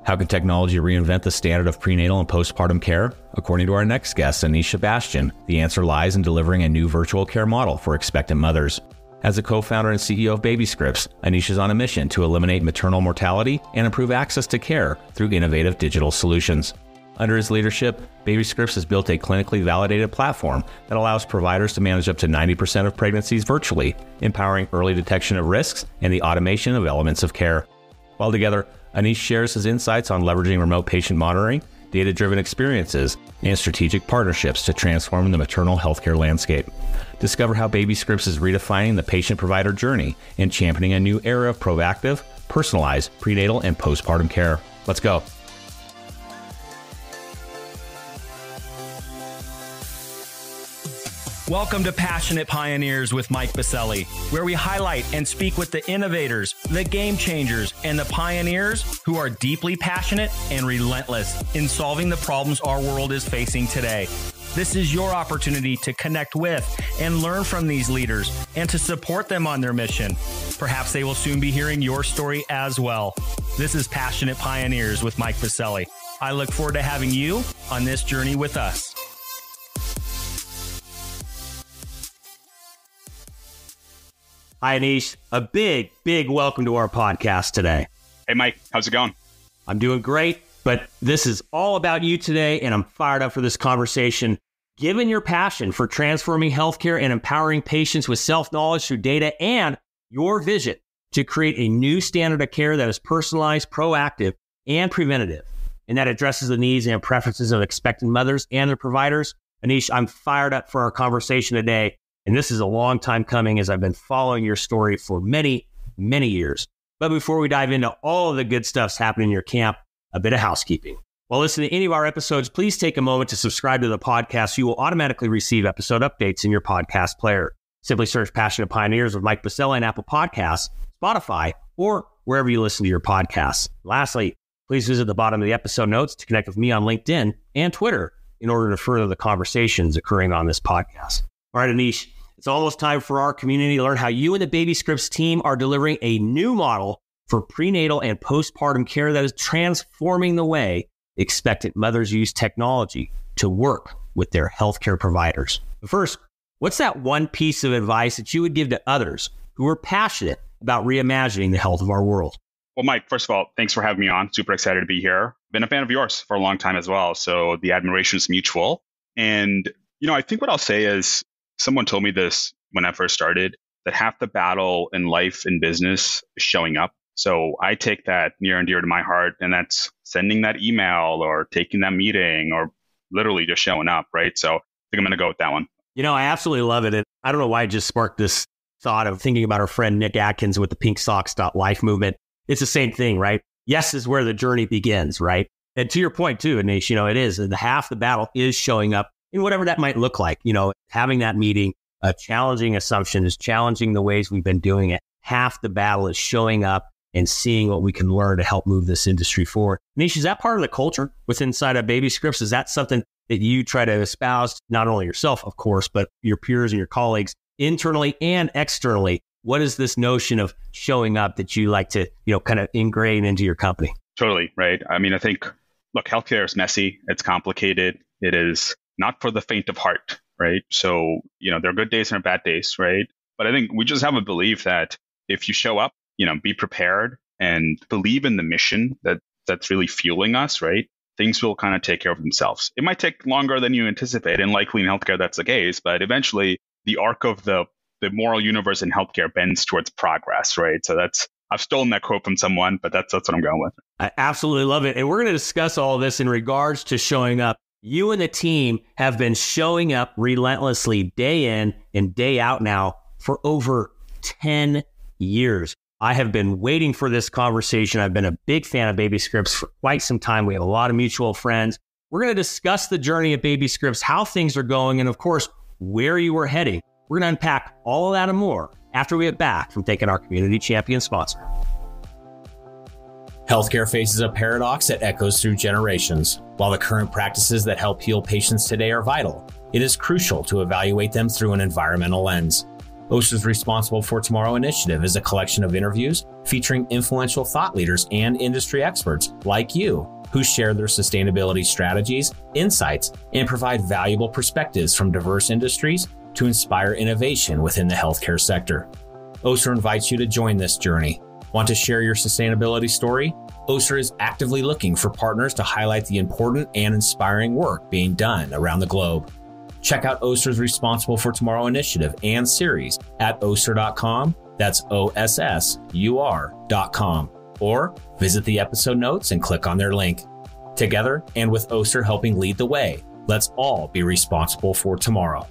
How can technology reinvent the standard of prenatal and postpartum care? According to our next guest, Anish Sebastian, the answer lies in delivering a new virtual care model for expectant mothers. As a co-founder and CEO of BabyScripts, Anish is on a mission to eliminate maternal mortality and improve access to care through innovative digital solutions. Under his leadership, BabyScripts has built a clinically validated platform that allows providers to manage up to 90% of pregnancies virtually, empowering early detection of risks and the automation of elements of care. While together, Anish shares his insights on leveraging remote patient monitoring, data-driven experiences, and strategic partnerships to transform the maternal healthcare landscape. Discover how BabyScripts is redefining the patient-provider journey and championing a new era of proactive, personalized prenatal and postpartum care. Let's go. Welcome to Passionate Pioneers with Mike Biselli, where we highlight and speak with the innovators, the game changers, and the pioneers who are deeply passionate and relentless in solving the problems our world is facing today. This is your opportunity to connect with and learn from these leaders and to support them on their mission. Perhaps they will soon be hearing your story as well. This is Passionate Pioneers with Mike Biselli. I look forward to having you on this journey with us. Hi, Anish. A big welcome to our podcast today. Hey, Mike. How's it going? I'm doing great, but this is all about you today, and I'm fired up for this conversation. Given your passion for transforming healthcare and empowering patients with self-knowledge through data and your vision to create a new standard of care that is personalized, proactive, and preventative, and that addresses the needs and preferences of expectant mothers and their providers, Anish, I'm fired up for our conversation today. And this is a long time coming as I've been following your story for many years. But before we dive into all of the good stuff's happening in your camp, a bit of housekeeping. While listening to any of our episodes, please take a moment to subscribe to the podcast so you will automatically receive episode updates in your podcast player. Simply search Passionate Pioneers with Mike Biselli on Apple Podcasts, Spotify, or wherever you listen to your podcasts. Lastly, please visit the bottom of the episode notes to connect with me on LinkedIn and Twitter in order to further the conversations occurring on this podcast. All right, Anish. It's almost time for our community to learn how you and the BabyScripts team are delivering a new model for prenatal and postpartum care that is transforming the way expectant mothers use technology to work with their healthcare providers. But first, what's that one piece of advice that you would give to others who are passionate about reimagining the health of our world? Well, Mike, first of all, thanks for having me on. Super excited to be here. Been a fan of yours for a long time as well. So the admiration is mutual. And, I think what I'll say is, someone told me this when I first started, that half the battle in life and business is showing up. So I take that near and dear to my heart, and that's sending that email or taking that meeting or literally just showing up, right? So I think I'm going to go with that one. I absolutely love it. And I don't know why it just sparked this thought of thinking about our friend Nick Atkins with the pinksocks.life movement. It's the same thing, right? Yes is where the journey begins, right? And to your point too, Anish, it is. The half the battle is showing up in whatever that might look like. Having that meeting, challenging assumptions, challenging the ways we've been doing it. Half the battle is showing up and seeing what we can learn to help move this industry forward. Anish, is that part of the culture within inside of BabyScripts? Is that something that you try to espouse, not only yourself, of course, but your peers and your colleagues internally and externally? What is this notion of showing up that you like to, kind of ingrain into your company? Totally, right? I think, look, healthcare is messy. It's complicated. It is not for the faint of heart, right? So, there are good days and bad days, right? But I think we just have a belief that if you show up, be prepared and believe in the mission that's really fueling us, right? Things will kind of take care of themselves. It might take longer than you anticipate, and likely in healthcare that's the case, but eventually the arc of the moral universe in healthcare bends towards progress, right? So I've stolen that quote from someone, but that's what I'm going with. I absolutely love it. And we're going to discuss all of this in regards to showing up. You and the team have been showing up relentlessly day in and day out now for over 10 years. I have been waiting for this conversation. I've been a big fan of BabyScripts for quite some time. We have a lot of mutual friends. We're going to discuss the journey of BabyScripts, how things are going, and of course, where you are heading. We're going to unpack all of that and more after we get back from thanking our community champion sponsor. Healthcare faces a paradox that echoes through generations. While the current practices that help heal patients today are vital, it is crucial to evaluate them through an environmental lens. OSHA's Responsible for Tomorrow initiative is a collection of interviews featuring influential thought leaders and industry experts like you who share their sustainability strategies, insights, and provide valuable perspectives from diverse industries to inspire innovation within the healthcare sector. OSER invites you to join this journey. Want to share your sustainability story? OSER is actively looking for partners to highlight the important and inspiring work being done around the globe. Check out OSER's Responsible for Tomorrow initiative and series at OSER.com. That's OSSUR.com. Or visit the episode notes and click on their link. Together, and with OSER helping lead the way, let's all be responsible for tomorrow.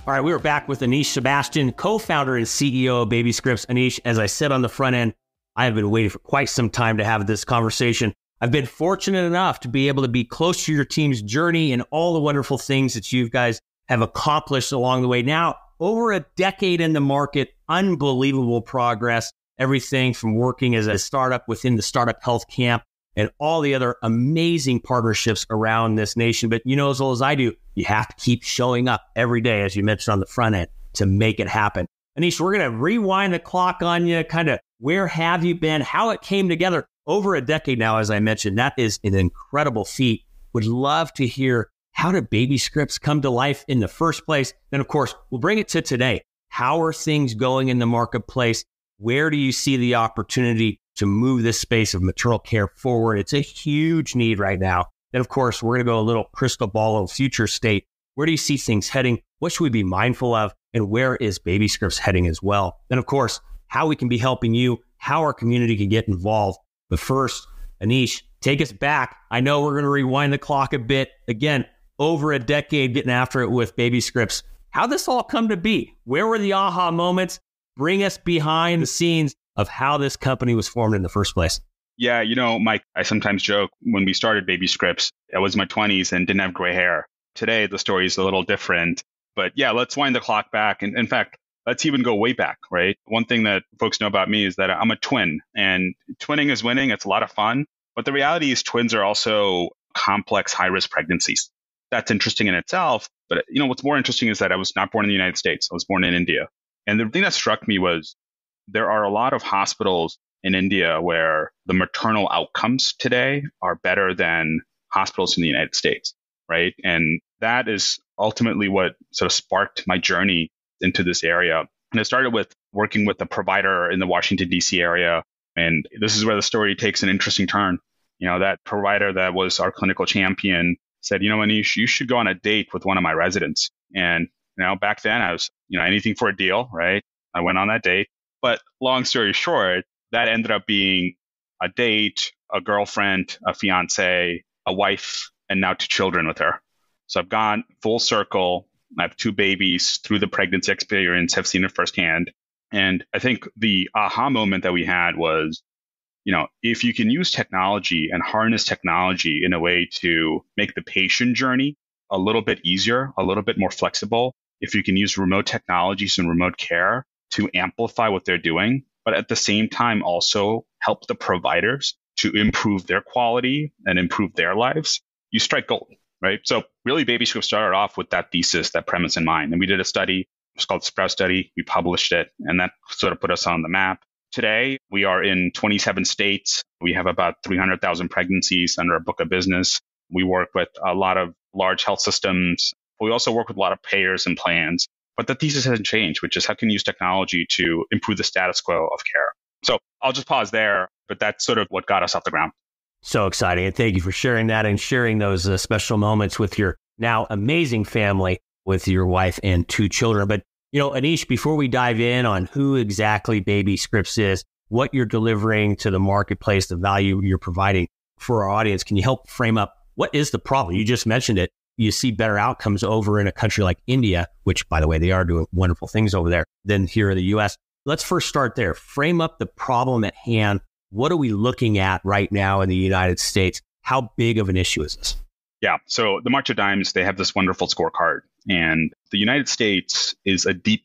All right, we are back with Anish Sebastian, co-founder and CEO of Baby Scripts. Anish, as I said on the front end, I have been waiting for quite some time to have this conversation. I've been fortunate enough to be able to be close to your team's journey and all the wonderful things that you guys have accomplished along the way. Now, over a decade in the market, unbelievable progress, everything from working as a startup within the Startup Health Camp and all the other amazing partnerships around this nation. But you know as well as I do, you have to keep showing up every day, as you mentioned on the front end, to make it happen. Anish, we're going to rewind the clock on you, kind of where have you been, how it came together over a decade now, as I mentioned. That is an incredible feat. Would love to hear, how did Baby Scripts come to life in the first place? Then, of course, we'll bring it to today. How are things going in the marketplace? Where do you see the opportunity to move this space of maternal care forward? It's a huge need right now. Then, of course, we're going to go a little crystal ball of future state. Where do you see things heading? What should we be mindful of? And where is Baby Scripts heading as well? Then, of course, how we can be helping you, how our community can get involved. But first, Anish, take us back. I know we're going to rewind the clock a bit. Again, over a decade getting after it with Baby Scripts. How'd this all come to be? Where were the aha moments? Bring us behind the scenes of how this company was formed in the first place. Yeah, Mike, I sometimes joke when we started Baby Scripts, I was in my 20s and didn't have gray hair. Today, the story is a little different. But yeah, let's wind the clock back. And in fact, let's even go way back, right? One thing that folks know about me is that I'm a twin, and twinning is winning. It's a lot of fun. But the reality is twins are also complex, high-risk pregnancies. That's interesting in itself. But what's more interesting is that I was not born in the United States. I was born in India. And the thing that struck me was there are a lot of hospitals in India where the maternal outcomes today are better than hospitals in the United States, right? And that is ultimately what sort of sparked my journey into this area. And it started with working with a provider in the Washington, D.C. area. And this is where the story takes an interesting turn. That provider that was our clinical champion said, Anish, you should go on a date with one of my residents. And, back then I was, anything for a deal, right? I went on that date. But long story short, that ended up being a date, a girlfriend, a fiance, a wife, and now 2 children with her. So I've gone full circle. I have 2 babies through the pregnancy experience, have seen it firsthand. And I think the aha moment that we had was, if you can use technology and harness technology in a way to make the patient journey a little bit easier, a little bit more flexible, if you can use remote technologies and remote care to amplify what they're doing, but at the same time also help the providers to improve their quality and improve their lives, you strike gold, right? So really Baby Scripts started off with that thesis, that premise in mind. And we did a study, it's called Sprout Study. We published it, and that sort of put us on the map. Today, we are in 27 states. We have about 300,000 pregnancies under our book of business. We work with a lot of large health systems. We also work with a lot of payers and plans. But the thesis hasn't changed, which is how can you use technology to improve the status quo of care? So I'll just pause there, but that's sort of what got us off the ground. So exciting. And thank you for sharing that and sharing those special moments with your now amazing family, with your wife and 2 children. But, Anish, before we dive in on who exactly Baby Scripts is, what you're delivering to the marketplace, the value you're providing for our audience, can you help frame up what is the problem? You just mentioned it. You see better outcomes over in a country like India, which, by the way, they are doing wonderful things over there, than here in the U.S. Let's first start there. Frame up the problem at hand. What are we looking at right now in the United States? How big of an issue is this? Yeah. So the March of Dimes, they have this wonderful scorecard. And the United States is a D+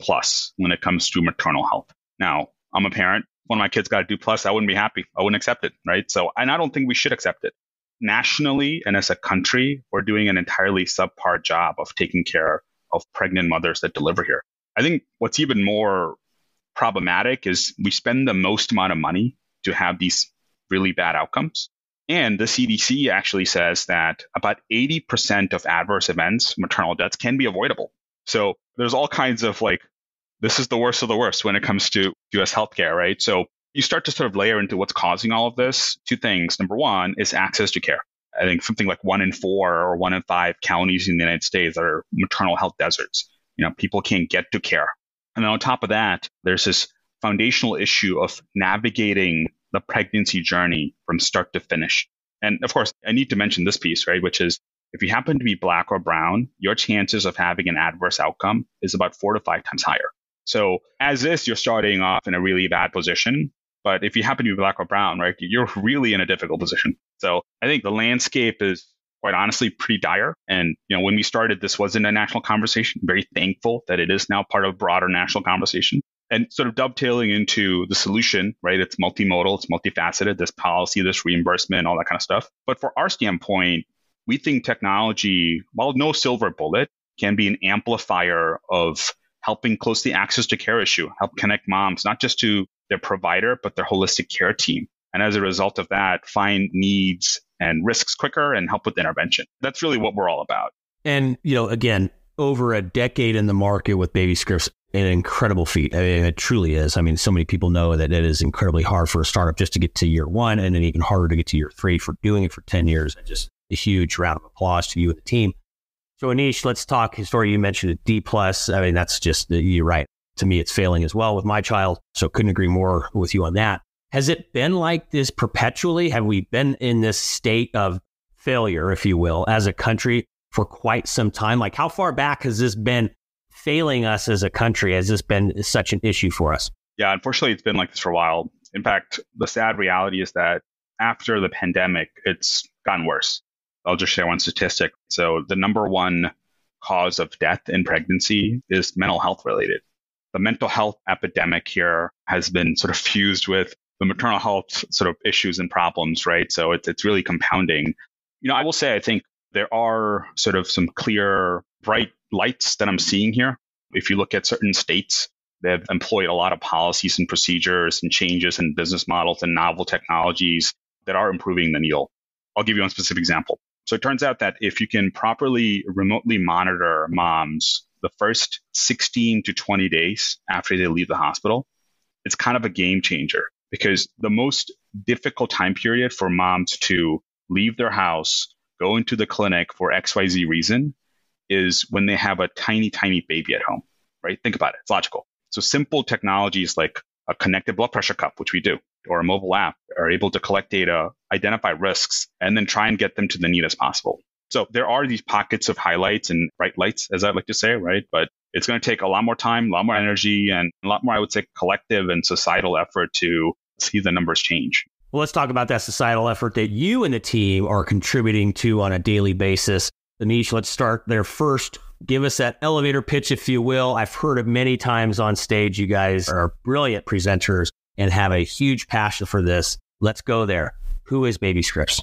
when it comes to maternal health. Now, I'm a parent. When my kids got a D+, I wouldn't be happy. I wouldn't accept it, right? So, and I don't think we should accept it. Nationally and as a country, we're doing an entirely subpar job of taking care of pregnant mothers that deliver here. I think what's even more problematic is we spend the most amount of money to have these really bad outcomes. And the CDC actually says that about 80% of adverse events, maternal deaths, can be avoidable. So there's all kinds of this is the worst of the worst when it comes to US healthcare, right? So you start to sort of layer into what's causing all of this. Two things. Number one is access to care. I think something like 1 in 4 or 1 in 5 counties in the United States are maternal health deserts. People can't get to care. And then on top of that, there's this foundational issue of navigating the pregnancy journey from start to finish. And of course, I need to mention this piece, right? Which is if you happen to be Black or brown, your chances of having an adverse outcome is about 4 to 5 times higher. So as is, you're starting off in a really bad position. But if you happen to be Black or brown, right, you're really in a difficult position. So I think the landscape is quite honestly pretty dire. And when we started, this wasn't a national conversation. Very thankful that it is now part of a broader national conversation. And sort of dovetailing into the solution, right? It's multimodal, it's multifaceted, this policy, this reimbursement, all that kind of stuff. But for our standpoint, we think technology, while no silver bullet, can be an amplifier of helping close the access to care issue, help connect moms, not just to their provider, but their holistic care team. And as a result of that, find needs and risks quicker and help with intervention. That's really what we're all about. And, again, over a decade in the market with baby scripts, an incredible feat. I mean, it truly is. I mean, so many people know that it is incredibly hard for a startup just to get to year 1 and then even harder to get to year 3 for doing it for 10 years. Just a huge round of applause to you and the team. So Anish, let's talk history. You mentioned a D+. I mean, that's just, you're right. To me, it's failing as well with my child. So couldn't agree more with you on that. Has it been like this perpetually? Have we been in this state of failure, if you will, as a country for quite some time? Like how far back has this been failing us as a country? Has this been such an issue for us? Yeah, unfortunately, it's been like this for a while. In fact, the sad reality is that after the pandemic, it's gotten worse. I'll just share one statistic. So the number one cause of death in pregnancy is mental health related. The mental health epidemic here has been sort of fused with the maternal health sort of issues and problems, right? So it's really compounding. I will say, I think there are sort of some clear, bright lights that I'm seeing here. If you look at certain states, they've employed a lot of policies and procedures and changes in business models and novel technologies that are improving the needle. I'll give you one specific example. So it turns out that if you can properly remotely monitor moms the first 16 to 20 days after they leave the hospital, it's kind of a game changer because the most difficult time period for moms to leave their house, go into the clinic for XYZ reason is when they have a tiny, tiny baby at home, right? Think about it. It's logical. So simple technologies like a connected blood pressure cuff, which we do, or a mobile app are able to collect data, identify risks, and then try and get them to the neatest possible. So there are these pockets of highlights and bright lights, as I like to say, right? But it's going to take a lot more time, a lot more energy, and a lot more, I would say, collective and societal effort to see the numbers change. Well, let's talk about that societal effort that you and the team are contributing to on a daily basis. Anish, let's start there first. Give us that elevator pitch, if you will. I've heard it many times on stage. You guys are brilliant presenters and have a huge passion for this. Let's go there. Who is Baby Scripts?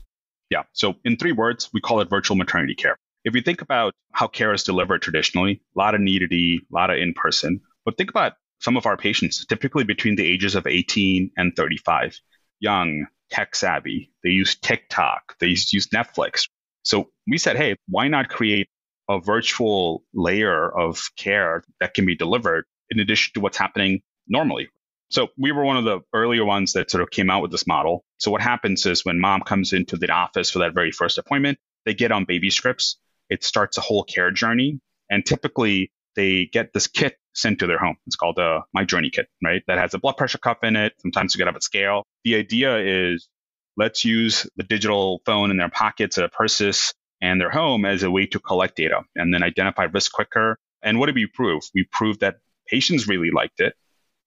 Yeah. So in 3 words, we call it virtual maternity care. If you think about how care is delivered traditionally, a lot of need-to-be, a lot of in-person, but think about some of our patients, typically between the ages of 18 and 35, young, tech savvy. They use TikTok. They use Netflix. So we said, hey, why not create a virtual layer of care that can be delivered in addition to what's happening normally? So we were one of the earlier ones that sort of came out with this model. So what happens is when mom comes into the office for that very first appointment, they get on Baby Scripts. It starts a whole care journey. And typically they get this kit sent to their home. It's called a My Journey kit, right? That has a blood pressure cuff in it. Sometimes you get up at scale. The idea is let's use the digital phone in their pockets, their purses, and their home as a way to collect data and then identify risk quicker. And what did we prove? We proved that patients really liked it.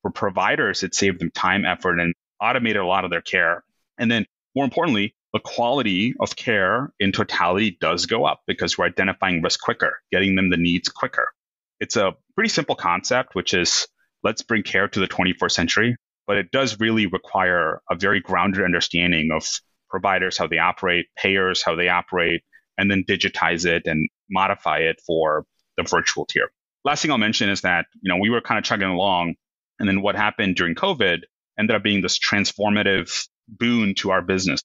For providers, it saved them time, effort, and automated a lot of their care. And then more importantly, the quality of care in totality does go up because we're identifying risk quicker, getting them the needs quicker. It's a pretty simple concept, which is let's bring care to the 21st century, but it does really require a very grounded understanding of providers, how they operate, payers, how they operate, and then digitize it and modify it for the virtual tier. Last thing I'll mention is that, we were kind of chugging along And then what happened during COVID ended up being this transformative boon to our business.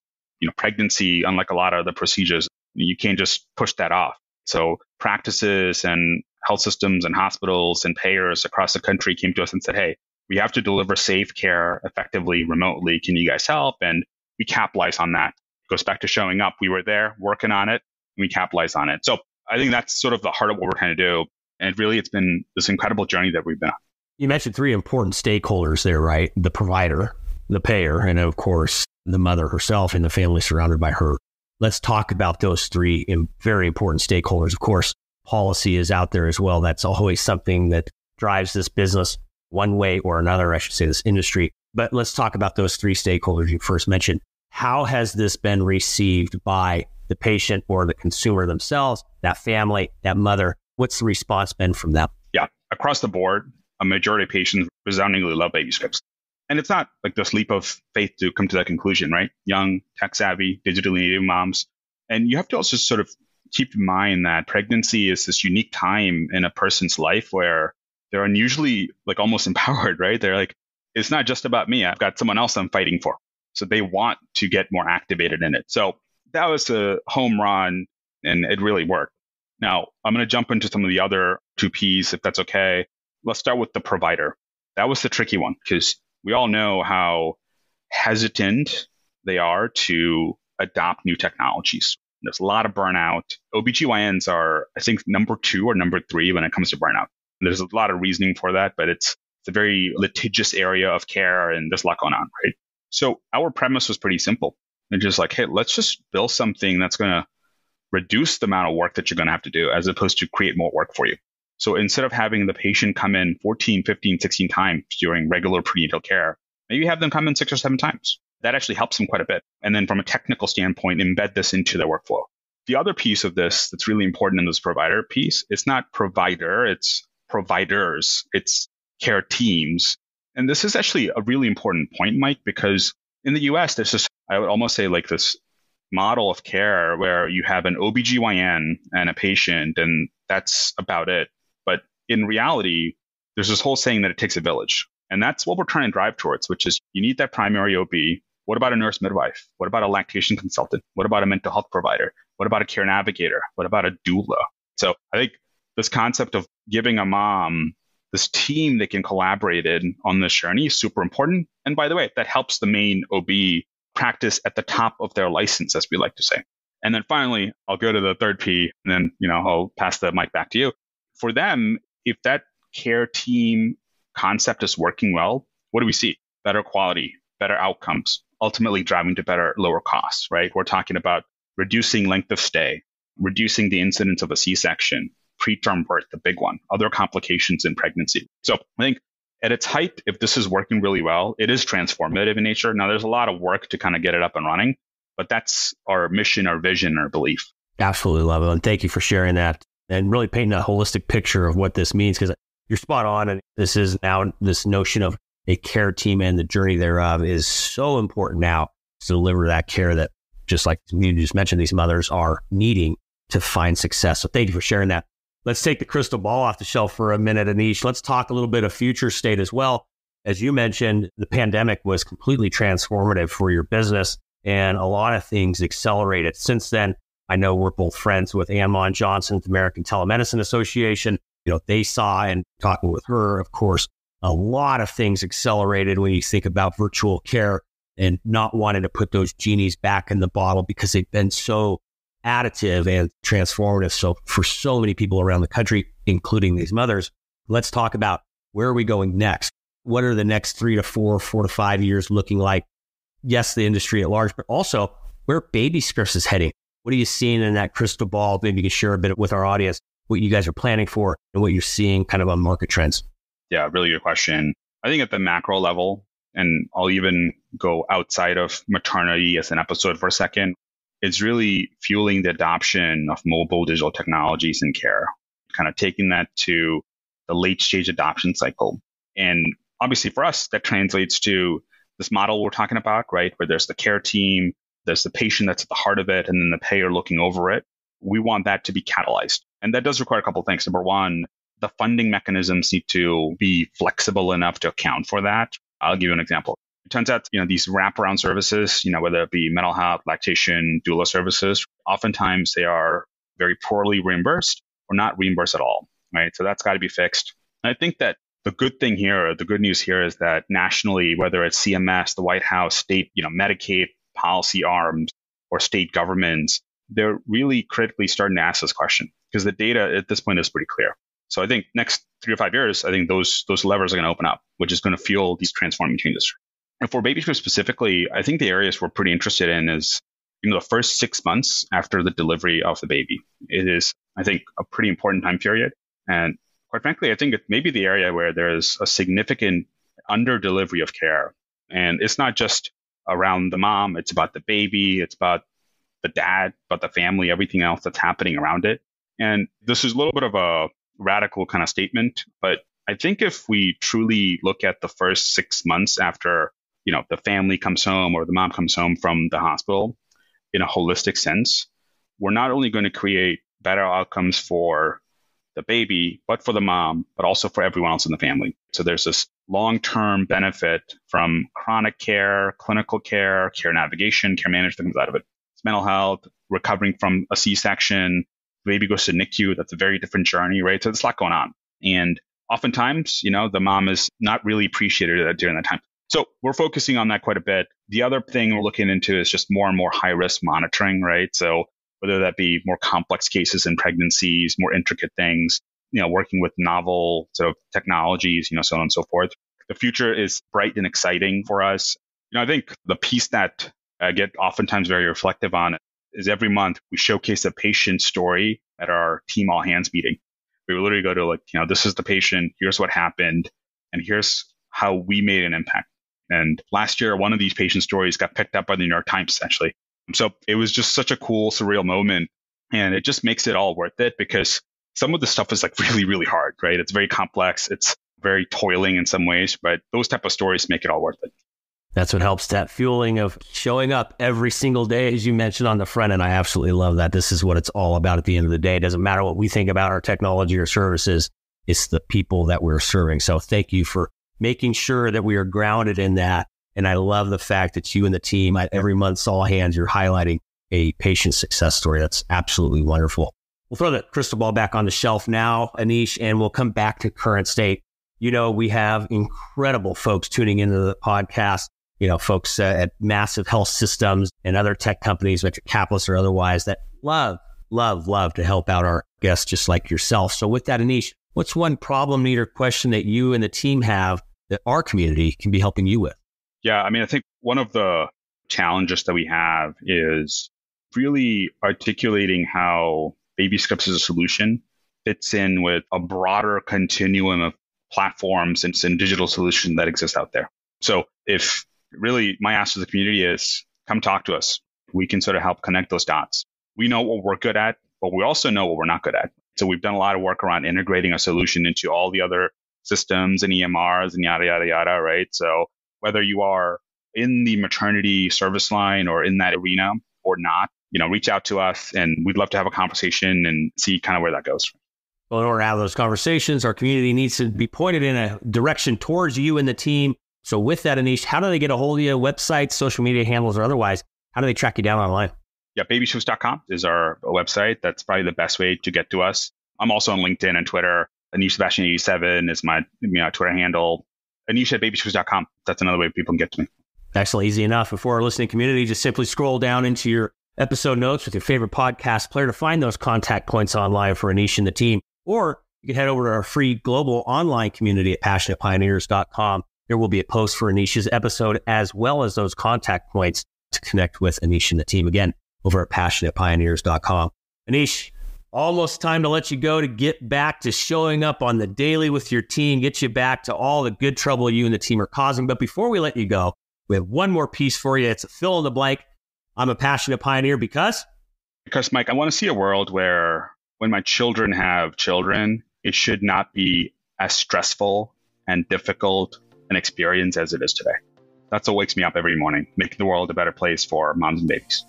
Pregnancy, unlike a lot of the procedures, you can't just push that off. So practices and health systems and hospitals and payers across the country came to us and said, hey, we have to deliver safe care effectively remotely. Can you guys help? And we capitalized on that. It goes back to showing up. We were there working on it, and we capitalized on it. So I think that's sort of the heart of what we're trying to do. And really, it's been this incredible journey that we've been on. You mentioned three important stakeholders there, right? The provider, the payer, and of course, the mother herself and the family surrounded by her. Let's talk about those three very important stakeholders. Of course, policy is out there as well. That's always something that drives this business one way or another, I should say, this industry. But let's talk about those three stakeholders you first mentioned. How has this been received by the patient or the consumer themselves, that family, that mother? What's the response been from them? Yeah, across the board, a majority of patients resoundingly love baby scripts. And it's not like this leap of faith to come to that conclusion, right? Young, tech-savvy, digitally native moms. And you have to also sort of keep in mind that pregnancy is this unique time in a person's life where they're unusually like almost empowered, right? They're like, it's not just about me. I've got someone else I'm fighting for. So they want to get more activated in it. So that was a home run, and it really worked. Now, I'm going to jump into some of the other two Ps, if that's okay. Let's start with the provider. That was the tricky one because we all know how hesitant they are to adopt new technologies. There's a lot of burnout. OBGYNs are, I think, number 2 or number 3 when it comes to burnout. And there's a lot of reasoning for that, but it's a very litigious area of care and there's a lot going on, right? So our premise was pretty simple. It's just like, hey, let's just build something that's going to reduce the amount of work that you're going to have to do as opposed to create more work for you. So instead of having the patient come in 14, 15, 16 times during regular prenatal care, maybe have them come in 6 or 7 times. That actually helps them quite a bit. And then from a technical standpoint, embed this into their workflow. The other piece of this that's really important in this provider piece, it's not provider, it's providers, it's care teams. And this is actually a really important point, Mike, because in the US, there's this, I would almost say like this model of care where you have an OBGYN and a patient, and that's about it. But in reality, there's this whole saying that it takes a village. And that's what we're trying to drive towards, which is you need that primary OB. What about a nurse midwife? What about a lactation consultant? What about a mental health provider? What about a care navigator? What about a doula? So I think this concept of giving a mom this team that can collaborate in on this journey is super important. And by the way, that helps the main OB practice at the top of their license, as we like to say. And then finally, I'll go to the third P, and then I'll pass the mic back to you. For them, if that care team concept is working well, what do we see? Better quality, better outcomes, ultimately driving to better, lower costs, right? We're talking about reducing length of stay, reducing the incidence of a C-section, preterm birth, the big one, other complications in pregnancy. So I think at its height, if this is working really well, it is transformative in nature. Now, there's a lot of work to kind of get it up and running, but that's our mission, our vision, our belief. Absolutely love it. And thank you for sharing that and really painting a holistic picture of what this means, because you're spot on. And this is now this notion of a care team and the journey thereof is so important now to deliver that care that, just like you just mentioned, these mothers are needing to find success. So thank you for sharing that. Let's take the crystal ball off the shelf for a minute, Anish. Let's talk a little bit of future state as well. As you mentioned, the pandemic was completely transformative for your business and a lot of things accelerated. Since then, I know we're both friends with Ann Johnson at the American Telemedicine Association. They saw, and talking with her, of course, a lot of things accelerated when you think about virtual care and not wanting to put those genies back in the bottle because they've been so additive and transformative. So for so many people around the country, including these mothers, let's talk about where are we going next? What are the next 3 to 4, 4 to 5 years looking like? Yes, the industry at large, but also where baby scripts is heading. What are you seeing in that crystal ball? Maybe you can share a bit with our audience, what you guys are planning for and what you're seeing kind of on market trends. Yeah, really good question. I think at the macro level, and I'll even go outside of maternity as an episode for a second, it's really fueling the adoption of mobile digital technologies in care, kind of taking that to the late stage adoption cycle. And obviously for us, that translates to this model we're talking about, right? Where there's the care team, there's the patient that's at the heart of it, and then the payer looking over it. We want that to be catalyzed. And that does require a couple of things. Number one, the funding mechanisms need to be flexible enough to account for that. I'll give you an example. It turns out, these wraparound services, whether it be mental health, lactation, doula services, oftentimes they are very poorly reimbursed or not reimbursed at all, right? So that's got to be fixed. And I think that the good thing here, the good news here is that nationally, whether it's CMS, the White House, state, Medicaid policy arms, or state governments, they're really critically starting to ask this question because the data at this point is pretty clear. So I think next 3 to 5 years, I think those levers are going to open up, which is going to fuel these transforming changes. And for BabyScript specifically, I think the areas we're pretty interested in is, the first 6 months after the delivery of the baby. It is, I think, a pretty important time period. And quite frankly, I think it may be the area where there's a significant under delivery of care. And it's not just around the mom, it's about the baby, it's about the dad, about the family, everything else that's happening around it. And this is a little bit of a radical kind of statement, but I think if we truly look at the first 6 months after, the family comes home or the mom comes home from the hospital in a holistic sense, we're not only going to create better outcomes for the baby, but for the mom, but also for everyone else in the family. So there's this long-term benefit from chronic care, clinical care, care navigation, care management comes out of it. It's mental health, recovering from a C-section, the baby goes to NICU. That's a very different journey, right? So there's a lot going on. And oftentimes, the mom is not really appreciated during that time. So we're focusing on that quite a bit. The other thing we're looking into is just more and more high-risk monitoring, right? So whether that be more complex cases in pregnancies, more intricate things, working with novel sort of technologies, so on and so forth. The future is bright and exciting for us. I think the piece that I get oftentimes very reflective on is every month we showcase a patient story at our team all hands meeting. We literally go to this is the patient, here's what happened, and here's how we made an impact. And last year, one of these patient stories got picked up by the New York Times, essentially. So it was just such a cool, surreal moment. And it just makes it all worth it because some of the stuff is really, really hard, right? It's very complex. It's very toiling in some ways, but those type of stories make it all worth it. That's what helps, that fueling of showing up every single day, as you mentioned on the front end. I absolutely love that. This is what it's all about at the end of the day. It doesn't matter what we think about our technology or services. It's the people that we're serving. So thank you for making sure that we are grounded in that. And I love the fact that you and the team at every month's all hands, you're highlighting a patient success story. That's absolutely wonderful. We'll throw the crystal ball back on the shelf now, Anish, and we'll come back to current state. We have incredible folks tuning into the podcast, folks at massive health systems and other tech companies, venture capitalists or otherwise, that love to help out our guests just like yourself. So with that, Anish, what's one problem, need, or question that you and the team have that our community can be helping you with? Yeah, I think one of the challenges that we have is really articulating how BabyScript as a solution fits in with a broader continuum of platforms and digital solutions that exist out there. So if really my ask to the community is, come talk to us. We can sort of help connect those dots. We know what we're good at, but we also know what we're not good at. So we've done a lot of work around integrating a solution into all the other systems and EMRs and yada, yada, yada, right? So whether you are in the maternity service line or in that arena or not, reach out to us and we'd love to have a conversation and see kind of where that goes. Well, in order to have those conversations, our community needs to be pointed in a direction towards you and the team. So with that, Anish, how do they get a hold of you? Websites, social media handles, or otherwise? How do they track you down online? Yeah, babyscripts.com is our website. That's probably the best way to get to us. I'm also on LinkedIn and Twitter. Anish Sebastian 87 is my Twitter handle. Anish at babyscripts.com. That's another way people can get to me. Excellent. Easy enough. And for our listening community, just simply scroll down into your episode notes with your favorite podcast player to find those contact points online for Anish and the team. Or you can head over to our free global online community at passionatepioneers.com. There will be a post for Anish's episode as well as those contact points to connect with Anish and the team. Again, over at passionatepioneers.com. Anish, almost time to let you go to get back to showing up on the daily with your team, get you back to all the good trouble you and the team are causing. But before we let you go, we have one more piece for you. It's a fill in the blank. I'm a passionate pioneer because, Mike, I want to see a world where when my children have children, it should not be as stressful and difficult an experience as it is today. That's what wakes me up every morning, making the world a better place for moms and babies.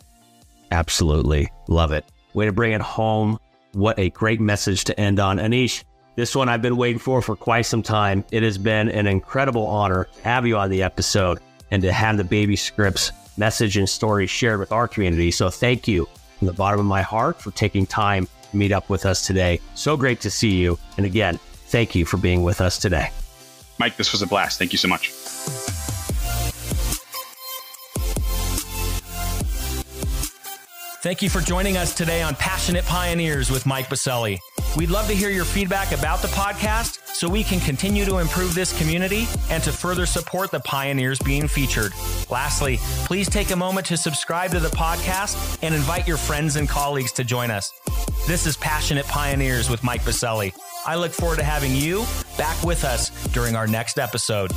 Absolutely. Love it. Way to bring it home. What a great message to end on. Anish, This one I've been waiting for quite some time. It has been an incredible honor to have you on the episode and to have the Baby Scripts message and story shared with our community. So thank you from the bottom of my heart for taking time to meet up with us today. So great to see you. And again, thank you for being with us today. Mike, this was a blast. Thank you so much. Thank you for joining us today on Passionate Pioneers with Mike Biselli. We'd love to hear your feedback about the podcast so we can continue to improve this community and to further support the pioneers being featured. Lastly, please take a moment to subscribe to the podcast and invite your friends and colleagues to join us. This is Passionate Pioneers with Mike Biselli. I look forward to having you back with us during our next episode.